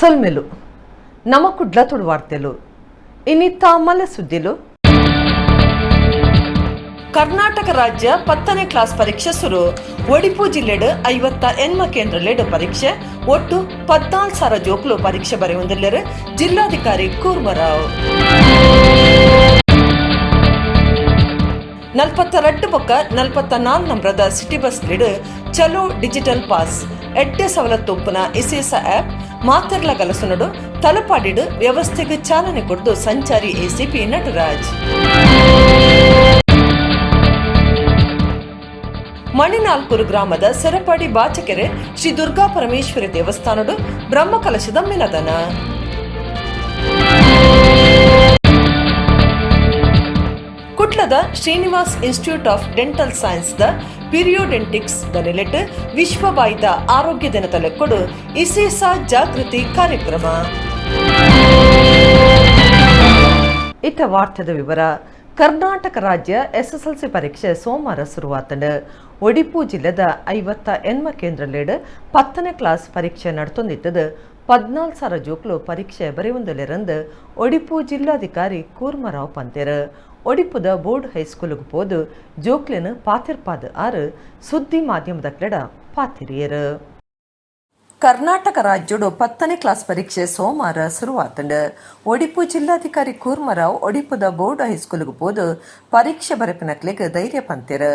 ಸೊಲ್ಮೆಲು ನಮ್ಮ ಕುಡ್ಲ ತುಡು ವಾರ್ತೆಲು ಇನ್ನಿತ್ತ ಮಲ್ಲ ಸುದ್ದಿಲು. ಕರ್ನಾಟಕ ರಾಜ್ಯ 10ನೇ ಕ್ಲಾಸ್ ಪರೀಕ್ಷೆ ಶುರು. ಒಡಿಪು ಜಿಲ್ಲೆಡ್ 58 ಕೇಂದ್ರಲೆಡ್ ಪರೀಕ್ಷೆ. ಒಟ್ಟು 14,000 ಜೋಕ್ಲು ಪರೀಕ್ಷೆ ಬರೆಯುವುದಿಲ್ಲರು ಜಿಲ್ಲಾಧಿಕಾರಿ ಕೂರ್ಮರಾವ್. 42 ಪಕ್ಕ 44 ನಂಬರದ ಸಿಟಿ ಬಸ್ ಲಿಡ್ ಚಲೋ ಡಿಜಿಟಲ್ ಪಾಸ್ ಎಡ್ಡೆ ಸವಲತ್ತೊಪ್ಪುನ ಇಸೇಸ ಆಪ್ ಮಾತೆರ್ಲ ಗಲಸುನಡು ತಲಪಾಡಿಡು ವ್ಯವಸ್ಥೆಗೆ ಚಾಲನೆ ಕೊಡ್ದು ಸಂಚಾರಿ ಎಸಿಪಿ ನಟರಾಜ್. ಮಣಿನಾಲ್ಕೂರು ಗ್ರಾಮದ ಸೆರಪಾಡಿ ಬಾಚಕೆರೆ ಶ್ರೀ ದುರ್ಗಾ ಪರಮೇಶ್ವರಿ ದೇವಸ್ಥಾನಡು ಬ್ರಹ್ಮಕಲಶದ ಮಿಲದನ. ಕುಟ್ಲದ Srinivas Institute of Dental Science ದ ಪಿರಿಯೋಡೆಂಟಿಕ್ಸ್ ದ ರಿಲೇಟ್ ವಿಶ್ವ ಬಾಯಿದ ಆರೋಗ್ಯ ದಿನದ ಲೆಕ್ಕೊಡು ಇಸೇಸ ಜಾಗೃತಿ ಕಾರ್ಯಕ್ರಮ. ಇತ್ತ ವಾರ್ತೆದ ವಿವರ. ಕರ್ನಾಟಕ ರಾಜ್ಯ SSLC ಪರೀಕ್ಷೆ ಸೋಮವಾರ ಶುರುವಾತಂಡು. ಒಡಿಪು ಜಿಲ್ಲೆದ 58 ಕೇಂದ್ರಲೆಡ್ 10ನೇ ಕ್ಲಾಸ್ ಪರೀಕ್ಷೆ ನಡ್ತೊಂದಿತ್ತದು 14,000 ಜೋಕ್ಲು ಪರೀಕ್ಷೆ ಬರೆಯುವುದಿಲ್ಲರಂದು ಒಡಿಪು ಜಿಲ್ಲಾಧಿಕಾರಿ ಕೂರ್ಮರಾವ್ ಪಂತೇರು. ಒಡಿಪುದ ಬೋರ್ಡ್ ಹೈಸ್ಕೂಲ್ಗೆ ಹೋದು ಜೋಕ್ಲಿನ ಪಾತಿರ್ಪಾದ ಆರು ಸುದ್ದಿ ಮಾಧ್ಯಮದ ಕ್ಲೆಡ ಪಾತಿರಿಯರು. ಕರ್ನಾಟಕ ರಾಜ್ಯಡು 10ನೇ ಕ್ಲಾಸ್ ಪರೀಕ್ಷೆ ಸೋಮವಾರ ಶುರುವಾತಂಡು. ಒಡಿಪು ಜಿಲ್ಲಾಧಿಕಾರಿ ಕೂರ್ಮರಾವ್ ಒಡಿಪುದ ಬೋರ್ಡ್ ಹೈಸ್ಕೂಲ್ಗೆ ಹೋದು ಪರೀಕ್ಷೆ ಬರೆಪಿನಕ್ಲಿಗೆ ಧೈರ್ಯ ಪಂತೇರು.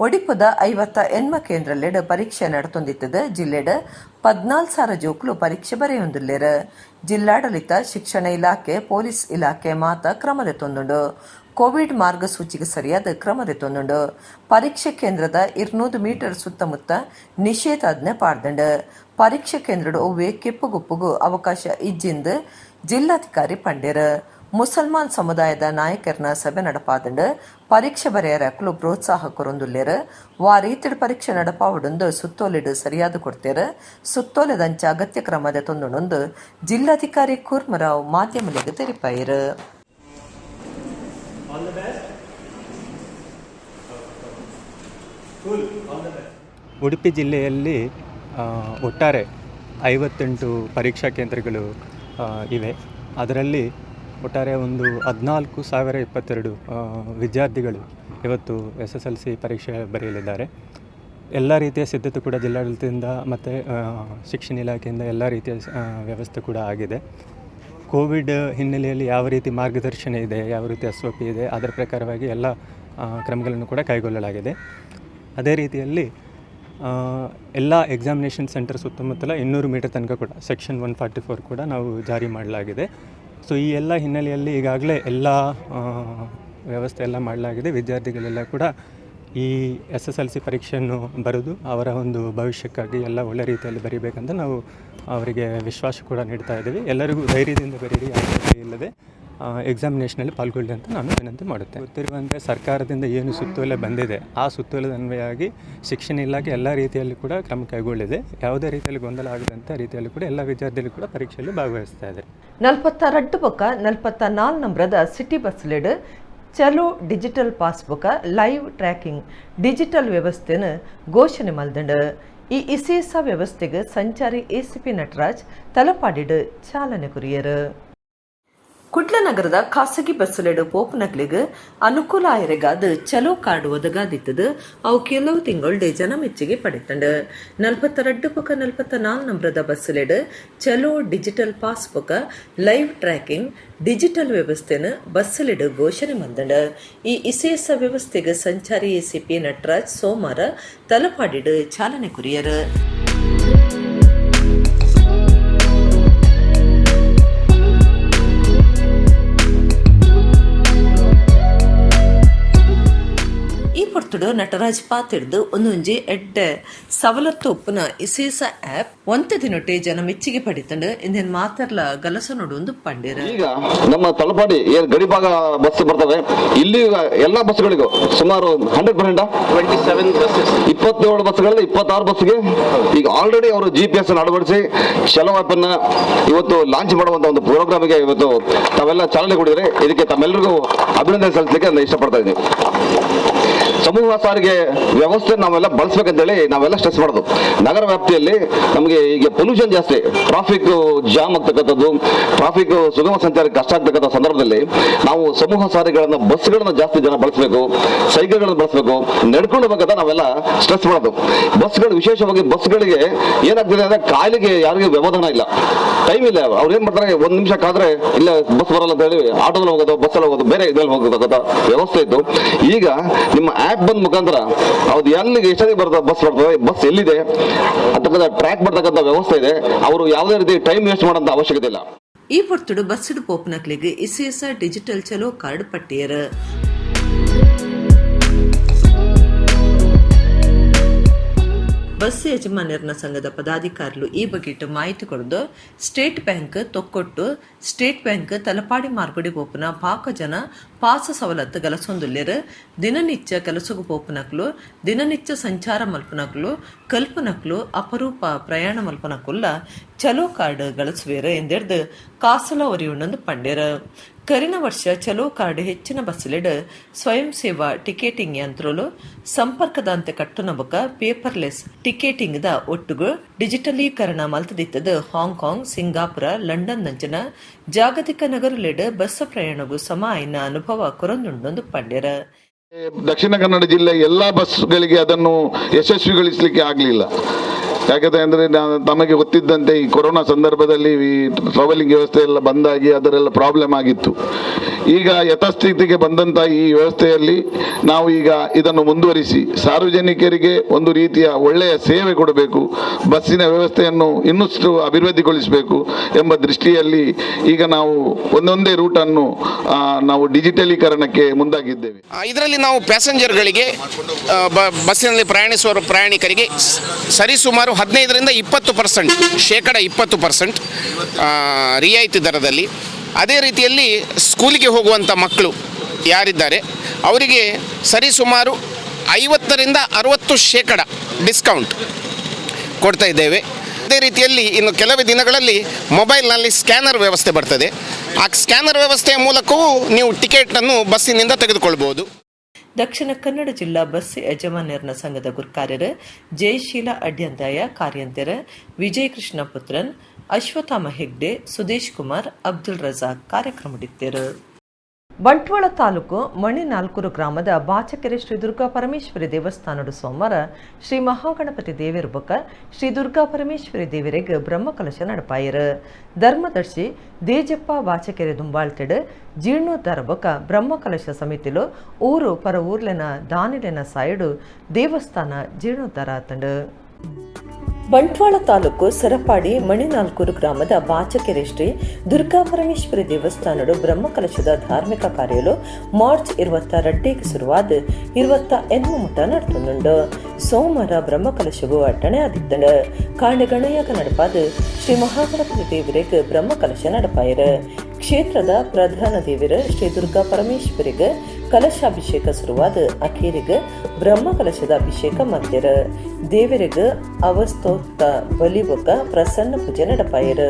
ಒಡಿಪುದ 58 ಕೇಂದ್ರಲೆಡ್ ಪರೀಕ್ಷೆ ನಡ್ತೊಂದಿತ್ತದ ಜಿಲ್ಲೆಡ್ 14,000 ಜೋಕ್ಲು ಪರೀಕ್ಷೆ ಬರೆಯೊಂದಿಲ್ಲೇರು. ಜಿಲ್ಲಾಡಳಿತ, ಶಿಕ್ಷಣ ಇಲಾಖೆ, ಪೊಲೀಸ್ ಇಲಾಖೆ ಮಾತ ಕ್ರಮದೆ ತೊಂದುಂಡು. ಕೋವಿಡ್ ಮಾರ್ಗಸೂಚಿಗೆ ಸರಿಯಾದ ಕ್ರಮದೆ ತೊಂದುಂಡು. ಪರೀಕ್ಷೆ ಕೇಂದ್ರದ 200 ಮೀಟರ್ ಸುತ್ತಮುತ್ತ ನಿಷೇಧಾಜ್ಞೆ ಪಾಡ್ದಂಡು. ಪರೀಕ್ಷೆ ಕೇಂದ್ರಡು ಒವ್ವೆ ಕೆಪ್ಪುಗುಪ್ಪುಗು ಅವಕಾಶ ಇಜ್ಜಿಂದು ಜಿಲ್ಲಾಧಿಕಾರಿ ಪಂಡೇರು. ಮುಸಲ್ಮಾನ್ ಸಮುದಾಯದ ನಾಯಕರನ ಸಭೆ ನಡಪಾದಂಡು ಪರೀಕ್ಷೆ ಬರೆಯರಕ್ಲು ಪ್ರೋತ್ಸಾಹ ಕೊರೊಂದುಲ್ಲೇರು. ವಾರೀತಿಡ್ ಪರೀಕ್ಷೆ ನಡಪಾವಡೊಂದು ಸುತ್ತೋಲೆಡು ಸರಿಯಾದ ಕೊಡ್ತೇರು. ಸುತ್ತೋಲೆದಂಚ ಅಗತ್ಯ ಕ್ರಮದ ತೊಂದುಂಡು ಜಿಲ್ಲಾಧಿಕಾರಿ ಕೂರ್ಮರಾವ್ ಮಾಧ್ಯಮಗಳಿಗೆ ತೆರಿಪಾಯಿರು. ಉಡುಪಿ ಜಿಲ್ಲೆಯಲ್ಲಿ ಒಟ್ಟಾರೆ 58 ಪರೀಕ್ಷಾ ಕೇಂದ್ರಗಳು ಇವೆ. ಅದರಲ್ಲಿ ಒಟ್ಟಾರೆ ಒಂದು 14,022 ವಿದ್ಯಾರ್ಥಿಗಳು ಇವತ್ತು SSLC ಪರೀಕ್ಷೆ ಬರೆಯಲಿದ್ದಾರೆ. ಎಲ್ಲ ರೀತಿಯ ಸಿದ್ಧತೆ ಕೂಡ ಜಿಲ್ಲಾಡಳಿತದಿಂದ ಮತ್ತು ಶಿಕ್ಷಣ ಇಲಾಖೆಯಿಂದ ಎಲ್ಲ ರೀತಿಯ ವ್ಯವಸ್ಥೆ ಕೂಡ ಆಗಿದೆ. ಕೋವಿಡ್ ಹಿನ್ನೆಲೆಯಲ್ಲಿ ಯಾವ ರೀತಿ ಮಾರ್ಗದರ್ಶನ ಇದೆ, ಯಾವ ರೀತಿ SOP ಇದೆ, ಅದರ ಪ್ರಕಾರವಾಗಿ ಎಲ್ಲ ಕ್ರಮಗಳನ್ನು ಕೂಡ ಕೈಗೊಳ್ಳಲಾಗಿದೆ. ಅದೇ ರೀತಿಯಲ್ಲಿ ಎಲ್ಲ ಎಕ್ಸಾಮಿನೇಷನ್ ಸೆಂಟರ್ ಸುತ್ತಮುತ್ತಲ 200 ಮೀಟರ್ ತನಕ ಕೂಡ ಸೆಕ್ಷನ್ 144 ಕೂಡ ನಾವು ಜಾರಿ ಮಾಡಲಾಗಿದೆ. ಸೊ ಈ ಎಲ್ಲ ಹಿನ್ನೆಲೆಯಲ್ಲಿ ಈಗಾಗಲೇ ಎಲ್ಲ ವ್ಯವಸ್ಥೆ ಎಲ್ಲ ಮಾಡಲಾಗಿದೆ. ವಿದ್ಯಾರ್ಥಿಗಳೆಲ್ಲ ಕೂಡ ಈ SSLC ಪರೀಕ್ಷೆಯನ್ನು ಬರೆದು ಅವರ ಒಂದು ಭವಿಷ್ಯಕ್ಕಾಗಿ ಎಲ್ಲ ಒಳ್ಳೆ ರೀತಿಯಲ್ಲಿ ಬರೀಬೇಕಂತ ನಾವು ಅವರಿಗೆ ವಿಶ್ವಾಸ ಕೂಡ ನೀಡ್ತಾ ಇದ್ದೀವಿ. ಎಲ್ಲರಿಗೂ ಧೈರ್ಯದಿಂದ ಬರೀರಿ, ಯಾವುದೇ ಇಲ್ಲದೆ ಎಕ್ಸಾಮಿನೇಷನಲ್ಲಿ ಪಾಲ್ಗೊಳ್ಳಿ ಅಂತ ನಾನು ವಿನಂತಿ ಮಾಡುತ್ತೇನೆ. ಗೊತ್ತಿರುವಂತೆ ಸರ್ಕಾರದಿಂದ ಏನು ಸುತ್ತೋಲೆ ಬಂದಿದೆ ಆ ಸುತ್ತೋಲೆದ ಅನ್ವಯವಾಗಿ ಶಿಕ್ಷಣ ಇಲಾಖೆ ಎಲ್ಲ ರೀತಿಯಲ್ಲಿ ಕೂಡ ಕ್ರಮ ಕೈಗೊಳ್ಳಿದೆ. ಯಾವುದೇ ರೀತಿಯಲ್ಲಿ ಗೊಂದಲ ಆಗದಂಥ ರೀತಿಯಲ್ಲಿ ಕೂಡ ಎಲ್ಲ ವಿದ್ಯಾರ್ಥಿಗಳು ಕೂಡ ಪರೀಕ್ಷೆಯಲ್ಲಿ ಭಾಗವಹಿಸ್ತಾ ಇದ್ದಾರೆ. 42 ಪಕ್ಕ 44 ನಂಬರದ ಸಿಟಿ ಬಸ್ ಲಿಡ್ ಚಲೋ digital passbook live tracking digital ವ್ಯವಸ್ಥೆನ ಘೋಷಣೆ ಮಲ್ದಂಡು. ಈ ಇಸೇಸ ವ್ಯವಸ್ಥೆಗೆ ಸಂಚಾರಿ ಎಸಿಪಿ ನಟರಾಜ್ ತಲಪಾಡಿಡು ಚಾಲನೆ ಕುರಿಯರು. ಕುಡ್ಲ ನಗರದ ಖಾಸಗಿ ಬಸ್ಸುಲೆಡು ಪೋಪನಗ್ಲಿಗೆ ಅನುಕೂಲ ಆಯರೆಗಾದ ಚಲೋ ಕಾರ್ಡ್ ಒದಗಾದಿತ್ತದು ಅವು ಕೆಲವು ತಿಂಗಳು ಜನ ಮೆಚ್ಚುಗೆ ಪಡೆತಂಡು. 42 ಪಕ್ಕ 44 ನಂಬರದ ಬಸ್ಸುಲೆಡು ಚಲೋ digital passbook live tracking digital ವ್ಯವಸ್ಥೆನ ಬಸ್ಸುಲೆಡು ಘೋಷಣೆ ಮಂದಂಡು. ಈ ಇಸೇಸ ವ್ಯವಸ್ಥೆಗೆ ಸಂಚಾರಿ ಎಸಿಪಿ ನಟರಾಜ್ ಸೋಮವಾರ ತಲಪಾಡಿಡು ಚಾಲನೆ ಕುರಿಯರು. ನಟರಾಜ್ ಪಾತಿಡ್ದು ಒಂದೊಂಜಿ ಎಡ್ಡೆ ಸವಲತ್ತು ಒಪ್ಪುನ ಇಸೇಸ ಆಪ್ ಒಂತೆ ದಿನೊಟ್ಟೆ ಜನ ಮೆಚ್ಚಿಗೆ ಪಡಿತಂಡು ಇಂದಿನ ಮಾತರ್ಲ ಗಲಸ ನೋಡೊಂದು ಪಂಡೇರು. ಈಗ ನಮ್ಮ ತಲಪಾಡಿ ಗಡಿಭಾಗ ಬಸ್ ಬರ್ತವೆ. ಇಲ್ಲಿ ಎಲ್ಲಾ ಬಸ್ಗಳಿಗೂ ಸುಮಾರು 100% 27 ಬಸ್ಗಳಲ್ಲಿ 26 ಬಸ್ಗೆ ಈಗ ಆಲ್ರೆಡಿ ಅವರು GPS ಅಳವಡಿಸಿ ಚಲೋ ಆಪ್ ಅನ್ನ ಇವತ್ತು ಲಾಂಚ್ ಮಾಡುವಂತ ಒಂದು ಪ್ರೋಗ್ರಾಮ್ಗೆ ಇವತ್ತು ತಾವೆಲ್ಲ ಚಾಲನೆ ಕೊಡಿದ್ರೆ ಇದಕ್ಕೆ ತಮ್ಮೆಲ್ಲರಿಗೂ ಅಭಿನಂದನೆ ಸಲ್ಲಿಸಲಿಕ್ಕೆ ನಾನು ಇಷ್ಟಪಡ್ತಾ ಇದ್ದೀನಿ. ಸಮೂಹ ಸಾರಿಗೆ ವ್ಯವಸ್ಥೆ ನಾವೆಲ್ಲ ಬಳಸಬೇಕಂತೇಳಿ ನಾವೆಲ್ಲ ಸ್ಟ್ರೆಸ್ ಮಾಡೋದು. ನಗರ ವ್ಯಾಪ್ತಿಯಲ್ಲಿ ನಮಗೆ ಈಗ ಪೊಲ್ಯೂಷನ್ ಜಾಸ್ತಿ, ಟ್ರಾಫಿಕ್ ಜಾಮ್ ಆಗ್ತಕ್ಕಂಥದ್ದು, ಟ್ರಾಫಿಕ್ ಸುಗಮ ಸಂಚಾರಕ್ಕೆ ಕಷ್ಟ ಆಗ್ತಕ್ಕಂಥ ಸಂದರ್ಭದಲ್ಲಿ ನಾವು ಸಮೂಹ ಸಾರಿಗೆಗಳನ್ನ ಬಸ್ಗಳನ್ನ ಜಾಸ್ತಿ ಜನ ಬಳಸಬೇಕು, ಸೈಕಲ್ಗಳನ್ನ ಬಳಸಬೇಕು, ನಡ್ಕೊಂಡು ಹೋಗಬೇಕಂತ ನಾವೆಲ್ಲ ಸ್ಟ್ರೆಸ್ ಮಾಡೋದು. ಬಸ್ಗಳು ವಿಶೇಷವಾಗಿ ಬಸ್ಗಳಿಗೆ ಏನಾಗ್ತಿದೆ ಅಂದ್ರೆ ಕಾಲಿಗೆ ಯಾರಿಗೆ ವ್ಯವಧಾನ ಇಲ್ಲ, ಟೈಮ್ ಇಲ್ಲ. ಅವ್ರು ಏನ್ ಮಾಡ್ತಾರೆ, ಒಂದ್ ನಿಮಿಷ ಕಾದ್ರೆ ಇಲ್ಲ ಬಸ್ ಬರಲ್ಲ ಅಂತ ಹೇಳಿ ಆಟೋದಲ್ಲಿ ಹೋಗೋದು, ಬಸ್ಸಲ್ಲಿ ಹೋಗೋದು, ಬೇರೆ ಇದ್ರಲ್ಲಿ ಹೋಗೋದ ವ್ಯವಸ್ಥೆ ಇತ್ತು. ಈಗ ನಿಮ್ಮ ಆಪ್ ಬಂದ ಮುಖಾಂತರ ಅವ್ರು ಎಲ್ಲಿಗೆ ಎಷ್ಟೇ ಬಸ್ ಬರ್ತದೆ, ಬಸ್ ಎಲ್ಲಿದೆ ಅಂತಕ್ಕಂಥ ಟ್ರ್ಯಾಕ್ ಬರ್ತಕ್ಕಂಥ ವ್ಯವಸ್ಥೆ ಇದೆ. ಅವರು ಯಾವುದೇ ರೀತಿ ಟೈಮ್ ವೇಸ್ಟ್ ಮಾಡೋಂಥ ಅವಶ್ಯಕತೆ ಇಲ್ಲ. ಈ ಪೊರ್ತುಡು ಬಸ್ಸಿಡು ಪೋಪನಕ್ಲಿಗೆ ಇಸಿಎಸ್ ಡಿಜಿಟಲ್ ಚಲೋ ಕಾರ್ಡ್ ಪಟ್ಟಿಯರ ಬಸ್ ಯಜಮಾನ್ಯರನ ಸಂಘದ ಪದಾಧಿಕಾರಿಗಳು ಈ ಬಗ್ಗೆ ಮಾಹಿತಿ ಕೊಡದು. State Bank Thokkottu State Bank Talapady ಮಾರ್ಗಡಿ ಪೋಪನ ಪಾಕ ಜನ ಪಾಸ ಸವಲತ್ತು ಗಲಸೊಂದುಲ್ಲೇರು ದಿನನಿತ್ಯ ಕೆಲಸಗೂ ಪೋಪನಕ್ಲು ದಿನನಿತ್ಯ ಸಂಚಾರ ಮಲ್ಪನಕ್ಲು ಕಲ್ಪನಕ್ಲು ಅಪರೂಪ ಪ್ರಯಾಣ ಮಲ್ಪನಕ್ಕುಲ್ಲ ಚಲೋ ಕಾರ್ಡ್ ಗಳಿಸುವೇರು ಎಂದೆಡ್ದು ಕಾಸಲ ಒರಿಯುಣ್ಣೊಂದು ಪಂಡ್ಯರು. ಕರಿನ ವರ್ಷ ಚಲೋ ಕಾರ್ಡ್ ಹೆಚ್ಚಿನ ಬಸ್ಸಿಲೆಡ್ ಸ್ವಯಂ ಸೇವಾ ಟಿಕೆಟಿಂಗ್ ಯಂತ್ರಲು ಸಂಪರ್ಕದಂತೆ ಕಟ್ಟುನಬಕ ಪೇಪರ್ಲೆಸ್ ಟಿಕೆಟಿಂಗ್ ದ ಒಟ್ಟುಗು ಡಿಜಿಟಲೀಕರಣ ಮಲ್ತದಿತ್ತದ ಹಾಂಗ್ಕಾಂಗ್, ಸಿಂಗಾಪುರ, ಲಂಡನ್ ನಂಚಿನ ಜಾಗತಿಕ ನಗರಲೆಡ್ ಬಸ್ ಪ್ರಯಾಣಗೂ ಸಮ ಆಯ್ನ ಅನುಭವ ಕೊರೊಂದುಂಡೊಂದು ಪಂಡ್ಯರ. ದಕ್ಷಿಣ ಕನ್ನಡ ಜಿಲ್ಲೆ ಎಲ್ಲಾ ಬಸ್ಗಳಿಗೆ ಅದನ್ನು ಯಶಸ್ವಿಗೊಳಿಸಲಿಕ್ಕೆ ಆಗಲಿಲ್ಲ. ಯಾಕಂದ್ರೆ ಅಂದರೆ ನಮಗೆ ಗೊತ್ತಿದ್ದಂತೆ ಈ ಕೊರೋನಾ ಸಂದರ್ಭದಲ್ಲಿ ಈ ಟ್ರಾವೆಲಿಂಗ್ ವ್ಯವಸ್ಥೆ ಎಲ್ಲ ಬಂದಾಗಿ ಅದರೆಲ್ಲ ಪ್ರಾಬ್ಲಮ್ ಆಗಿತ್ತು. ಈಗ ಯಥಾಸ್ಥಿತಿಗೆ ಬಂದಂಥ ಈ ವ್ಯವಸ್ಥೆಯಲ್ಲಿ ನಾವು ಈಗ ಇದನ್ನು ಮುಂದುವರಿಸಿ ಸಾರ್ವಜನಿಕರಿಗೆ ಒಂದು ರೀತಿಯ ಒಳ್ಳೆಯ ಸೇವೆ ಕೊಡಬೇಕು, ಬಸ್ಸಿನ ವ್ಯವಸ್ಥೆಯನ್ನು ಇನ್ನಷ್ಟು ಅಭಿವೃದ್ಧಿಗೊಳಿಸಬೇಕು ಎಂಬ ದೃಷ್ಟಿಯಲ್ಲಿ ಈಗ ನಾವು ಒಂದೊಂದೇ ರೂಟನ್ನು ನಾವು ಡಿಜಿಟಲೀಕರಣಕ್ಕೆ ಮುಂದಾಗಿದ್ದೇವೆ. ಇದರಲ್ಲಿ ನಾವು ಪ್ಯಾಸೆಂಜರ್ಗಳಿಗೆ ಬಸ್ಸಿನಲ್ಲಿ ಪ್ರಯಾಣಿಸುವ ಪ್ರಯಾಣಿಕರಿಗೆ ಸರಿಸುಮಾರು 15ರಿಂದ 20% ಶೇಕಡ 20% ರಿಯಾಯಿತಿ ದರದಲ್ಲಿ, ಅದೇ ರೀತಿಯಲ್ಲಿ ಸ್ಕೂಲಿಗೆ ಹೋಗುವಂಥ ಮಕ್ಕಳು ಯಾರಿದ್ದಾರೆ ಅವರಿಗೆ ಸರಿಸುಮಾರು 50ರಿಂದ 60% ಡಿಸ್ಕೌಂಟ್ ಕೊಡ್ತಾ ಇದ್ದೇವೆ. ಅದೇ ರೀತಿಯಲ್ಲಿ ಇನ್ನು ಕೆಲವೇ ದಿನಗಳಲ್ಲಿ ಮೊಬೈಲ್ನಲ್ಲಿ ಸ್ಕ್ಯಾನರ್ ವ್ಯವಸ್ಥೆ ಬರ್ತದೆ. ಆ ಸ್ಕ್ಯಾನರ್ ವ್ಯವಸ್ಥೆಯ ಮೂಲಕವೂ ನೀವು ಟಿಕೆಟನ್ನು ಬಸ್ಸಿನಿಂದ ತೆಗೆದುಕೊಳ್ಬೋದು. ದಕ್ಷಿಣ ಕನ್ನಡ ಜಿಲ್ಲಾ ಬಸ್ ಯಜಮಾನ್ಯರನ ಸಂಘದ ಗುರ್ಕಾರ್ಯರು ಜಯಶೀಲ ಅಡ್ಯಂತಾಯ ಕಾರ್ಯಂತರ ವಿಜಯ್ ಕೃಷ್ಣ ಪುತ್ರನ್, ಅಶ್ವತ್ಥಾಮ ಹೆಗ್ಡೆ, ಸುದೇಶ್ ಕುಮಾರ್, ಅಬ್ದುಲ್ ರಜಾಕ್ ಕಾರ್ಯಕ್ರಮಡಿದ್ದರು. ಬಂಟ್ವಾಳ ತಾಲೂಕು ಮಣಿನಾಲ್ಕೂರು ಗ್ರಾಮದ ಬಾಚಕೆರೆ ಶ್ರೀ ದುರ್ಗಾ ಪರಮೇಶ್ವರಿ ದೇವಸ್ಥಾನದ ಸೋಮವಾರ ಶ್ರೀ ಮಹಾಗಣಪತಿ ದೇವಿರ ಬೊಕ್ಕ ಶ್ರೀ ದುರ್ಗಾ ಪರಮೇಶ್ವರಿ ದೇವಿರಿಗೆ ಬ್ರಹ್ಮಕಲಶ ನಡಪಾಯರು. ಧರ್ಮದರ್ಶಿ ದೇಜಪ್ಪ ಬಾಚಕೆರೆ ದುಂಬಾಳ್ತೆಡು ಜೀರ್ಣೋದ್ಧಾರ ಬೊಕ್ಕ ಬ್ರಹ್ಮಕಲಶ ಸಮಿತಿಲು ಊರು ಪರ ಊರ್ಲೆನ ದಾನಿಲೆನ ಸಾಯಡು ದೇವಸ್ಥಾನ ಜೀರ್ಣೋದ್ಧಾರ ಆತಂಡು. ಬಂಟ್ವಾಳ ತಾಲೂಕು ಸರಪಾಡಿ ಮಣಿನಾಲ್ಕೂರು ಗ್ರಾಮದ ಬಾಚಕೆರೆ ಶ್ರೀ ದುರ್ಗಾ ಪರಮೇಶ್ವರಿ ದೇವಸ್ಥಾನಡು ಬ್ರಹ್ಮಕಲಶದ ಧಾರ್ಮಿಕ ಕಾರ್ಯಲು ಮಾರ್ಚ್ 22ಕ್ಕೆ ಶುರುವಾದ 28 ಮುಟ ನಡ್ತುಂಡು. ಸೋಮವಾರ ಬ್ರಹ್ಮಕಲಶಗೂ ಅಟ್ಟಣೆ ಆದಿತ್ತಂಡು. ಕಾಂಡೆ ಗಣಯಾಗ ನಡಪಾದ ಶ್ರೀ ಮಹಾಗಣಪತಿ ದೇವರಿಗೆ ಬ್ರಹ್ಮಕಲಶ ನಡಪಾಯರು. ಕ್ಷೇತ್ರದ ಪ್ರಧಾನ ದೇವರ ಶ್ರೀ ದುರ್ಗಾ ಪರಮೇಶ್ವರಿಗೆ ಕಲಶಾಭಿಷೇಕ ಶುರುವಾದ ಅಖೀರಿಗೆ ಬ್ರಹ್ಮಕಲಶದ ಅಭಿಷೇಕ ಮಧ್ಯರ. ದೇವರಿಗೆ ಅವಸ್ತೋತ್ತ ಬಲಿಬೊಕ್ಕ ಪ್ರಸನ್ನ ಪೂಜೆ ನಡಪಾಯರು.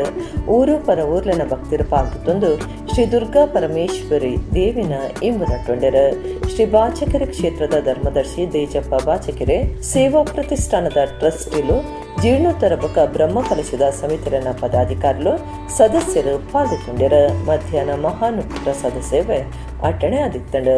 ಊರು ಪರ ಊರ್ಲಿನ ಭಕ್ತರ ಪಾಲ್ತೊಂದು ಶ್ರೀ ದುರ್ಗಾ ಪರಮೇಶ್ವರಿ ದೇವಿನ ಇಂಬು ನಟ್ಟೊಂಡರು. ಶ್ರೀ ಬಾಚಕೆರೆ ಕ್ಷೇತ್ರದ ಧರ್ಮದರ್ಶಿ ದೇಜಪ್ಪ ಬಾಚಕೆರೆ ಸೇವಾ ಪ್ರತಿಷ್ಠಾನದ ಟ್ರಸ್ಟಿಲು ಜೀರ್ಣೋದ್ಧಾರ ಬೊಕ್ಕ ಬ್ರಹ್ಮಕಲಶದ ಸಮಿತಿರನ ಪದಾಧಿಕಾರಿಗಳು ಸದಸ್ಯರು ಪಾಲ್ಗೊಂಡರು. ಮಧ್ಯಾಹ್ನ ಮಹಾನುಗ್ರ ಸದಸ್ಯವೆ ಅಟ್ಟಣೆ ಆದಿತ್ತಂಡು.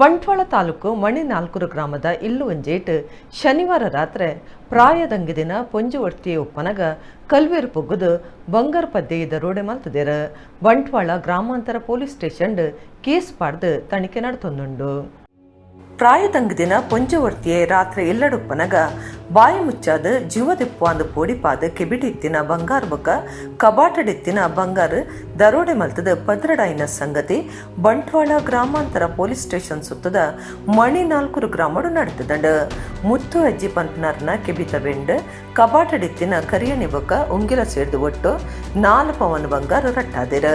ಬಂಟ್ವಾಳ ತಾಲೂಕು ಮಣಿನಾಲ್ಕೂರು ಗ್ರಾಮದ ಇಲ್ಲುವಂಜೇಟ್ ಶನಿವಾರ ರಾತ್ರಿ ಪ್ರಾಯದಂಗಿ ದಿನ ಪೊಂಜುವರ್ತಿ ಉಪ್ಪನಗ ಕಲ್ವೇರು ಪೊಗ್ಗುದು ಬಂಗಾರ ಪದ್ದೆ ದರೋಡೆ ಮಲ್ತದೇರ ಬಂಟ್ವಾಳ ಗ್ರಾಮಾಂತರ ಪೊಲೀಸ್ ಸ್ಟೇಷನ್ ಕೇಸ್ ಪಾಡ್ದು ತನಿಖೆ ನಡೆತೊಂದುಂಡು. ಪ್ರಾಯದಂಗ ದಿನ ಪೊಂಜುವರ್ತಿಯೇ ರಾತ್ರಿ ಎಲ್ಲಡುಪ್ಪನಗ ಬಾಯಿ ಮುಚ್ಚಾದ ಜೀವದಿಪ್ಪು ಅಂದು ಪೋಡಿಪಾದ ಕೆಬಿಡಿತ್ತಿನ ಬಂಗಾರ ಬೊಕ್ಕ ಕಬಾಟಡಿತ್ತಿನ ಬಂಗಾರ ದರೋಡೆ ಮಲ್ತದ ಪದ್ರಡಾಯಿನ ಸಂಗತಿ ಬಂಟ್ವಾಳ ಗ್ರಾಮಾಂತರ ಪೊಲೀಸ್ ಸ್ಟೇಷನ್ ಸುತ್ತದ ಮಣಿನಾಲ್ಕೂರು ಗ್ರಾಮಡು ನಡೆತದಂಡ. ಮುತ್ತು ಅಜ್ಜಿ ಪಂಪನರ್ನ ಕೆಬಿತ ಬೆಂಡ್ ಕಬಾಟಡಿತ್ತಿನ ಕರಿಯಣಿ ಬೊಕ್ಕ ಉಂಗಿಲ ಸೇರ್ದು ಒಟ್ಟು 4 ಪವನ್ ಬಂಗಾರ ರಟ್ಟಾದಿರ.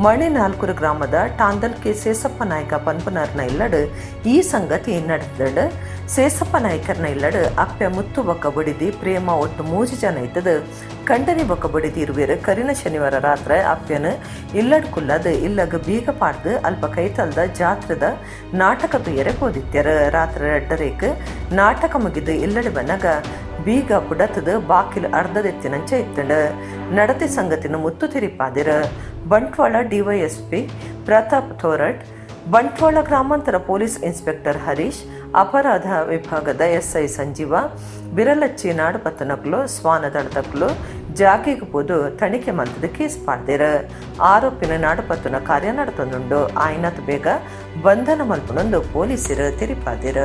ಮಣಿನಾಲ್ಕೂರು ಗ್ರಾಮದ ಟಾಂದಲ್ಕೆ ಸೇಸಪ್ಪ ನಾಯಕ ಪಂಪನರ್ನ ಇಲ್ಲಡು ಈ ಸಂಗತಿ ನಡೆದಡ. ಸೇಸಪ್ಪ ನಾಯ್ಕರ್ನ ಇಲ್ಲಡು ಅಪ್ಪೆ ಮುತ್ತು ಬೊಕ್ಕ ಬಡಿದಿ ಪ್ರೇಮ ಒಟ್ಟು 3 ಜನ ಇದ್ದದ ಕಂಡನಿ ಬೊಕ್ಕ ಬಡಿದಿ ಇರುವೇರು ಕರಿನ ಶನಿವಾರ ರಾತ್ರಿ ಅಪ್ಪೆನ ಇಲ್ಲಡ್ ಕುಲ್ಲದ ಇಲ್ಲಗ ಬೀಗ ಪಾಡ್ದು ಅಲ್ಪ ಕೈತಲ್ದ ಜಾತ್ರದ ನಾಟಕ ಬೇರೆ ಹೋದಿತ್ಯಾರ. ರಾತ್ರಿ 2:30 ನಾಟಕ ಮುಗಿದು ಇಲ್ಲಡು ಬನ್ನಗ ಬೀಗ ಪುಡತದ ಬಾಕಿಲು ಅರ್ಧದೆತ್ತಿನಂಚ ಇತ್ತಂಡ. ನಡತೆ ಸಂಗತಿನ ಮುತ್ತು ತಿರಿಪಾದಿರ. ಬಂಟ್ವಾಳ ಡಿವೈಎಸ್ಪಿ ಪ್ರತಾಪ್ ಥೋರಟ್, ಬಂಟ್ವಾಳ ಗ್ರಾಮಾಂತರ ಪೊಲೀಸ್ ಇನ್ಸ್ಪೆಕ್ಟರ್ ಹರೀಶ್, ಅಪರಾಧ ವಿಭಾಗದ ಎಸ್ಐ ಸಂಜೀವ, ಬಿರಲಚ್ಚಿ ನಾಡುಪತ್ತನಕ್ಲು ಸ್ವಾನದಳದಕ್ಲು ಜಾಗಿಗೆ ಪೋದು ತನಿಖೆ ಮಲ್ತದ ಕೇಸ್ ಪಾಡ್ದೇರ. ಆರೋಪಿನ ನಾಡುಪತ್ತನ ಕಾರ್ಯ ನಡೆತೊಂದುಂಡು. ಆಯ್ನತ್ ಬೇಗ ಬಂಧನ ಮಲ್ಪನೊಂದು ಪೊಲೀಸರು ತಿರಿಪಾದಿರ.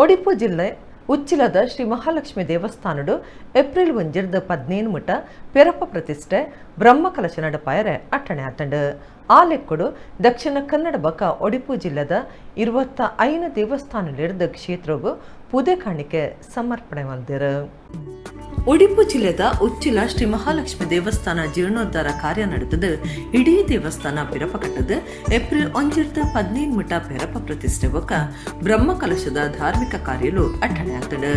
ಉಡುಪಿ ಜಿಲ್ಲೆ ಉಚ್ಚಿಲದ ಶ್ರೀ ಮಹಾಲಕ್ಷ್ಮಿ ದೇವಸ್ಥಾನಡು ಏಪ್ರಿಲ್ 15 ಮುಟ ಪೆರಪ ಪ್ರತಿಷ್ಠೆ ಬ್ರಹ್ಮಕಲಶ ನಡಪಾಯರೆ ಅಟ್ಟಣೆ ಆತಂಡು. ಆ ಲೆಕ್ಕಡು ದಕ್ಷಿಣ ಕನ್ನಡ ಬಕ ಉಡುಪಿ ಜಿಲ್ಲೆದ 25 ದೇವಸ್ಥಾನಲಿಡ್ದ ಕ್ಷೇತ್ರಗೂ ಪೂಜೆ ಕಾಣಿಕೆ ಸಮರ್ಪಣೆ ಮಾಡಿದರು. ಉಡುಪಿ ಜಿಲ್ಲೆದ ಉಚ್ಚಿಲ ಶ್ರೀ ಮಹಾಲಕ್ಷ್ಮಿ ದೇವಸ್ಥಾನ ಜೀರ್ಣೋದ್ಧಾರ ಕಾರ್ಯ ನಡೆದದು. ಇಡೀ ದೇವಸ್ಥಾನ ಪೆರಪ ಕಟ್ಟದು. ಏಪ್ರಿಲ್ 15 ಮುಟ ಪೆರಪ ಪ್ರತಿಷ್ಠೆ ಬೊಕ್ಕ ಬ್ರಹ್ಮಕಲಶದ ಧಾರ್ಮಿಕ ಕಾರ್ಯಲು ಅಟ್ಟಣೆ ಆಗ್ತದೆ.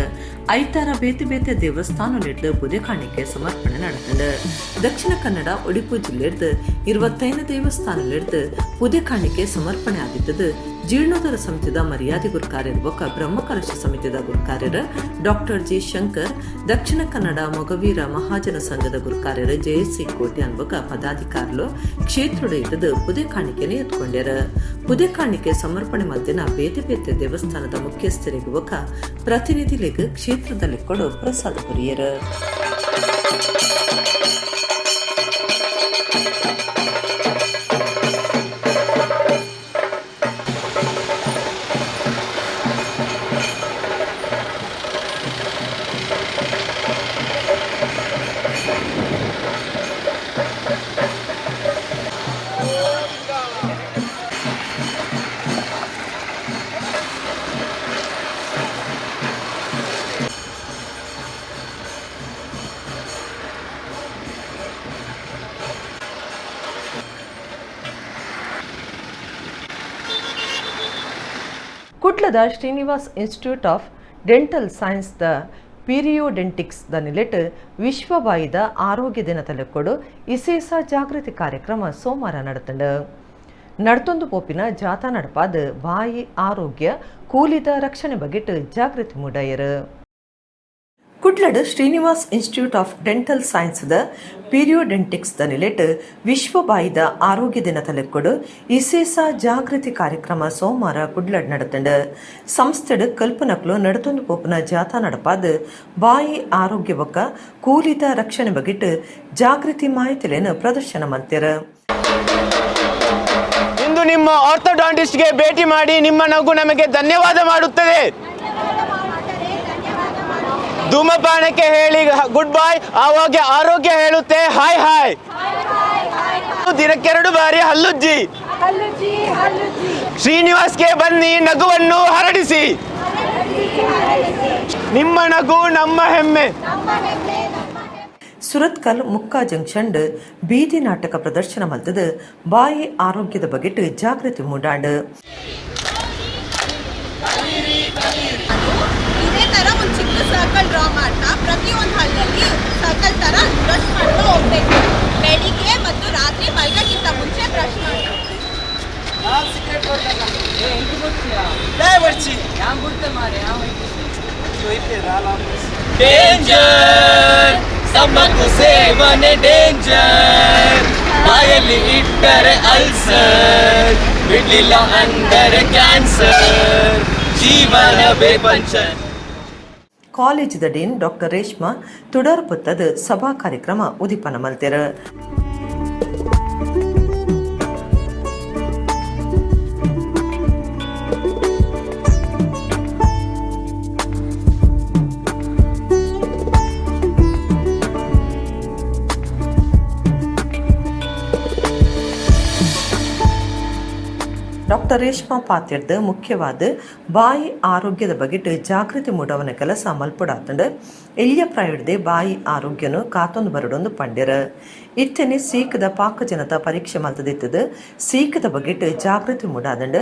ಐತಾರ ಬೇತೆ ಬೇತೆ ದೇವಸ್ಥಾನಲಿಡ್ದು ಪೂಜೆ ಕಾಣಿಕೆ ಸಮರ್ಪಣೆ ನಡೆತದೆ. ದಕ್ಷಿಣ ಕನ್ನಡ ಉಡುಪಿ ಜಿಲ್ಲೆಡ್ದು 25 ದೇವಸ್ಥಾನಲಿಡ್ದು ಪೂಜೆ ಕಾಣಿಕೆ ಸಮರ್ಪಣೆ ಆಗಿದ್ದದು. ಜೀರ್ಣೋದ್ಧಾರ ಸಮಿತಿದ ಮರ್ಯಾದೆ ಗುರುಕಾರ್ಯರ ಬೊಕ್ಕ ಬ್ರಹ್ಮಕಲಶ ಸಮಿತಿದ ಗುರುಕಾರ್ಯರ ಡಾಕ್ಟರ್ ಜಿ ಶಂಕರ್, ದಕ್ಷಿಣ ಕನ್ನಡ ಮೊಗವೀರ ಮಹಾಜನ ಸಂಘದ ಗುರುಕಾರ್ಯರ ಜಯಸಿ ಕೋಟಿ ಅನ್ಬೊಕ್ಕ ಪದಾಧಿಕಾರಲು ಕ್ಷೇತ್ರದ ಇದ್ದದು ಪುದೆ ಕಾಣಿಕೆನೆ ಎತ್ಕೊಂಡ್ಯಾರ. ಪುದೆ ಕಾಣಿಕೆ ಸಮರ್ಪಣೆ ಮಲ್ದಿನ ಬೇತೆ ಬೇತೆ ದೇವಸ್ಥಾನದ ಮುಖ್ಯಸ್ಥರಿಗೆ ಬೊಕ್ಕ ಪ್ರತಿನಿಧಿಗಳಿಗೆ ಕ್ಷೇತ್ರದಲ್ಲಿ ಕೊಡು ಪ್ರಸಾದ ಕೊರಿಯರ. ಕುಡ್ಲದ Srinivas Institute of Dental Science ದ ಪೀರಿಯೋಡೆಂಟಿಕ್ಸ್ ದ ನಿಲೆಟ್ ವಿಶ್ವಬಾಯಿದ ಆರೋಗ್ಯ ದಿನ ತಲೆಕೊಡು ವಿಶೇಷ ಜಾಗೃತಿ ಕಾರ್ಯಕ್ರಮ ಸೋಮವಾರ ನಡತೊಂದು ಪೋಪಿನ ಜಾಥಾ ನಡಪಾದ ಬಾಯಿ ಆರೋಗ್ಯ ಕೂಲಿದ ರಕ್ಷಣೆ ಬಗೆಟ್ ಜಾಗೃತಿ ಮೂಡಾಯರು. ಕುಡ್ಲಡ್ Srinivas Institute of Dental Science ದ ಪೀರಿಯೋಡೆಂಟಿಕ್ಸ್ ದ ನಿಲೆಟ್ ವಿಶ್ವಬಾಯಿದ ಆರೋಗ್ಯ ದಿನ ತಲೆಕೊಡು ವಿಶೇಷ ಜಾಗೃತಿ ಕಾರ್ಯಕ್ರಮ ಸೋಮವಾರ ಕುಡ್ಲಡ್ ನಡೆತಂಡ. ಸಂಸ್ಥೆಡ್ ಕಲ್ಪನಕ್ಲು ನಡತೊಂದು ಪೋಪನ ಜಾಥಾ ನಡಪಾದ ಬಾಯಿ ಆರೋಗ್ಯ ಬೊಕ್ಕ ಕೂಲಿದ ರಕ್ಷಣೆ ಬಗೆಟ್ ಜಾಗೃತಿ ಮಾಹಿತಿಲೇನು ಪ್ರದರ್ಶನ ಮಾಡ್ತಾರ. ಇಂದು ನಿಮ್ಮ ಆರ್ಥೋಡಾಂಟಿಸ್ಟ್ಗೆ ಭೇಟಿ ಮಾಡಿ ನಿಮ್ಮ ನಗು ನಮಗೆ ಧನ್ಯವಾದ ಮಾಡುತ್ತದೆ. ಧೂಮಪಾನಕ್ಕೆ ಹೇಳಿ ಗುಡ್ ಬಾಯ್, ಆವಾಗ ಆರೋಗ್ಯ ಹೇಳುತ್ತೆ ಹಾಯ್ ಹಾಯ್. ದಿನಕ್ಕೆ 2 ಬಾರಿ ಹಲ್ಲುಜ್ಜಿ. ಶ್ರೀನಿವಾಸ್ಗೆ ಬನ್ನಿ, ನಗುವನ್ನು ಹರಡಿಸಿ. ನಿಮ್ಮ ನಗು ನಮ್ಮ ಹೆಮ್ಮೆ. ಸುರತ್ಕಲ್ ಮುಕ್ಕಾ ಜಂಕ್ಷನ್ ಬೀದಿ ನಾಟಕ ಪ್ರದರ್ಶನ ಮಲ್ತದ ಬಾಯಿ ಆರೋಗ್ಯದ ಬಗೆಟ್ ಜಾಗೃತಿ ಮೂಡಾಂಡ್. ಇದೇ ತರ ಒಂದು ಚಿಕ್ಕ ಸರ್ಕಲ್ ಡ್ರಾ ಮಾಡ್ತಾ ಪ್ರತಿಯೊಂದು ಹಲ್ಲಲ್ಲಿ ಸರ್ಕಲ್ ತರ ಬ್ರಷ್ ಮಾಡ್ತಾ ಹೋಗ್ಬೇಕು. ಬೆಳಿಗ್ಗೆ ಮತ್ತು ರಾತ್ರಿ ಮಲ್ಗಕ್ಕಿಂತ ಮುಂಚೆ ಬ್ರಷ್ ಮಾಡಬೇಕು. ಡೇಂಜರ್ ತಂಬಾಕು ಸೇವನೆ ಡೇಂಜರ್, ಬಾಯಲ್ಲಿ ಇಟ್ಟರೆ ಅಲ್ಸರ್, ಬಿಡ್ಲಿಲ್ಲ ಅಂದರೆ ಕ್ಯಾನ್ಸರ್, ಜೀವನವೇ ಪಂಚರ್. ಕಾಲೇಜದ ಡೀನ್ ಡಾಕ್ಟರ್ ರೇಷ್ಮಾ ತುಡರ್ ಪುತ್ತದ ಸಭಾ ಕಾರ್ಯಕ್ರಮ ಉದಿಪನ ಮಲ್ತೆರ. ಡಾಕ್ಟರ್ ರೇಷ್ಮಾ ಪಾತ್ಯರ್ದ ಮುಖ್ಯವಾದ ಬಾಯಿ ಆರೋಗ್ಯದ ಬಗ್ಗೆ ಜಾಗೃತಿ ಮೂಡವನ ಕೆಲಸ ಮಲ್ಪಡಾತಂಡ ಎಲ್ಲಿಯ ಪ್ರಾಯಡ್ದೆ ಬಾಯಿ ಆರೋಗ್ಯನು ಕಾತೊಂದು ಬರಡೊಂದು ಪಂಡ್ಯರ. ಇತ್ತನೆ ಸೀಕದ ಪಾಕಜನತ ಪರೀಕ್ಷೆ ಮಲ್ತದಿತ್ತದ ಸೀಕದ ಬಗ್ಗೆ ಜಾಗೃತಿ ಮೂಡಾದಂಡ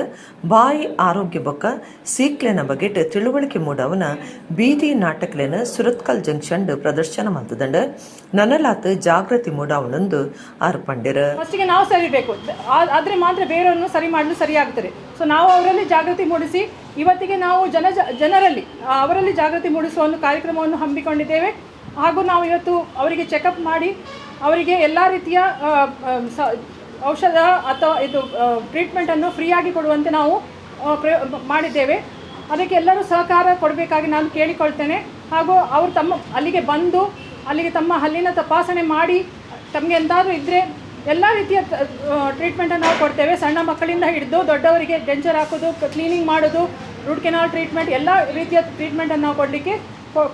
ಬಾಯಿ ಆರೋಗ್ಯ ಬೊಕ್ಕ ಸೀಕ್ಲೆನ ಬಗ್ಗೆ ತಿಳುವಳಿಕೆ ಮೂಡವನ ಬೀದಿ ನಾಟಕಲೆನ ಸುರತ್ಕಲ್ ಜಂಕ್ಷನ್ ಪ್ರದರ್ಶನ ಮಲ್ತದಂಡ ನನಲಾತ ಜಾಗೃತಿ ಮೂಡವನೊಂದು ಅರ್ಪಂಡ್ಯರ. ಫಸ್ಟಿಗೆ ನಾವು ಸರಿಬೇಕು, ಆದರೆ ಮಾತ್ರ ಬೇರೆಯವ್ರನ್ನು ಸರಿ ಮಾಡಲು ಸರಿಯಾಗ್ತದೆ. ಸೊ ನಾವು ಅವರಲ್ಲಿ ಜಾಗೃತಿ ಮೂಡಿಸಿ ಇವತ್ತಿಗೆ ನಾವು ಜನರಲ್ಲಿ ಅವರಲ್ಲಿ ಜಾಗೃತಿ ಮೂಡಿಸುವ ಒಂದು ಕಾರ್ಯಕ್ರಮವನ್ನು ಹಮ್ಮಿಕೊಂಡಿದ್ದೇವೆ. ಹಾಗೂ ನಾವು ಇವತ್ತು ಅವರಿಗೆ ಚೆಕಪ್ ಮಾಡಿ ಅವರಿಗೆ ಎಲ್ಲ ರೀತಿಯ ಔಷಧ ಅಥವಾ ಇದು ಟ್ರೀಟ್ಮೆಂಟನ್ನು ಫ್ರೀಯಾಗಿ ಕೊಡುವಂತೆ ನಾವು ಮಾಡಿದ್ದೇವೆ. ಅದಕ್ಕೆ ಎಲ್ಲರೂ ಸಹಕಾರ ಕೊಡಬೇಕಾಗಿ ನಾನು ಕೇಳಿಕೊಳ್ತೇನೆ. ಹಾಗೂ ಅವರು ಅಲ್ಲಿಗೆ ಬಂದು ಅಲ್ಲಿಗೆ ತಮ್ಮ ಹಲ್ಲಿನ ತಪಾಸಣೆ ಮಾಡಿ ತಮಗೆ ಎಂದಾದರೂ ಇದ್ದರೆ ಎಲ್ಲ ರೀತಿಯ ಟ್ರೀಟ್ಮೆಂಟನ್ನು ನಾವು ಕೊಡ್ತೇವೆ. ಸಣ್ಣ ಮಕ್ಕಳಿಂದ ಹಿಡಿದು ದೊಡ್ಡವರಿಗೆ ಡೆಂಚರ್ ಹಾಕೋದು, ಕ್ಲೀನಿಂಗ್ ಮಾಡೋದು, ರೂಟ್ ಕೆನಾಲ್ ಟ್ರೀಟ್ಮೆಂಟ್, ಎಲ್ಲ ರೀತಿಯ ಟ್ರೀಟ್ಮೆಂಟನ್ನು ನಾವು ಕೊಡಲಿಕ್ಕೆ